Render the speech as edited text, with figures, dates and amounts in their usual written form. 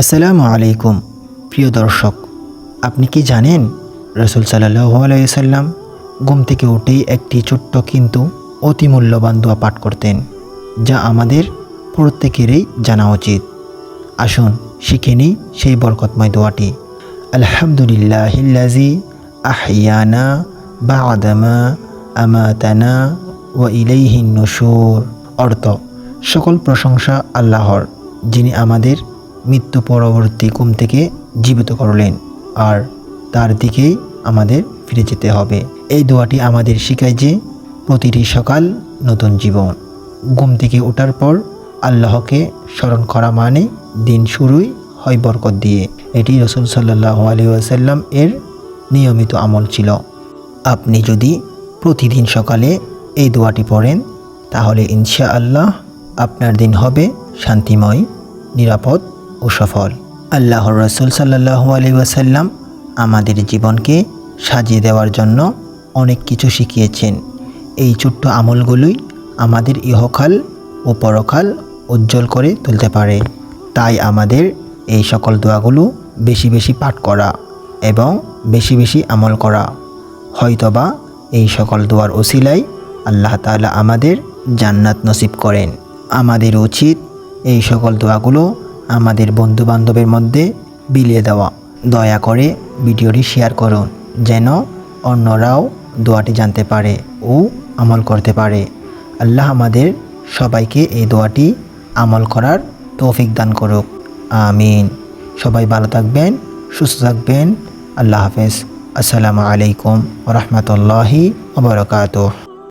আসসালামু আলাইকুম প্রিয় দর্শক, আপনি কি জানেন রাসূল সাল্লাল্লাহু আলাইহি সাল্লাম ঘুম থেকে উঠেই একটি ছোট্ট কিন্তু অতি মূল্যবান দোয়া পাঠ করতেন, যা আমাদের প্রত্যেকেরই জানা উচিত। আসুন শিখে নিই সেই বরকতময় দোয়াটি। আলহামদুলিল্লাহিল্লাযী আহইয়ানা বা'দামা আমাতানা ওয়া ইলাইহিন নুশুর। অর্থ: সকল প্রশংসা আল্লাহর, যিনি আমাদের মৃত্যু পরবর্তী ঘুম থেকে জীবিত করলেন, আর তার দিকেই আমাদের ফিরে যেতে হবে। এই দোয়াটি আমাদের শেখায় যে প্রতিটি সকাল নতুন জীবন। ঘুম থেকে ওঠার পর আল্লাহকে স্মরণ করা মানে দিন শুরুই হয় বরকত দিয়ে। এটি রাসূল সাল্লাল্লাহু আলাইহি ওয়াসাল্লাম এর নিয়মিত আমল ছিল। আপনি যদি প্রতিদিন সকালে এই দোয়াটি পড়েন, তাহলে ইনশাআল্লাহ আপনার দিন হবে শান্তিময়, নিরাপদ ও সফল। আল্লাহর রাসূল সাল্লাল্লাহু আলাইহি ওয়াসাল্লাম আমাদের জীবনকে সাজিয়ে দেওয়ার জন্য অনেক কিছু শিখিয়েছেন। এই ছোট্ট আমলগুলোই আমাদের ইহকাল ও পরকাল উজ্জ্বল করে তুলতে পারে। তাই আমাদের এই সকল দোয়াগুলো বেশি বেশি পাঠ করা এবং বেশি বেশি আমল করা। হয়তোবা এই সকল দোয়ার ওসিলায় আল্লাহ তাআলা আমাদের জান্নাত নসিব করেন। আমাদের উচিত এই সকল দোয়াগুলো আমাদের বন্ধু বান্ধবের মধ্যে বিলিয়ে দেওয়া। দয়া করে ভিডিওটি শেয়ার করুন, যেন অন্যরাও দোয়াটি জানতে পারে ও আমল করতে পারে। আল্লাহ আমাদের সবাইকে এই দোয়াটি আমল করার তৌফিক দান করুক। আমিন। সবাই ভালো থাকবেন, সুস্থ থাকবেন। আল্লাহ হাফেজ। আসসালামু আলাইকুম ওয়া রাহমাতুল্লাহি ওয়া বারাকাতুহু।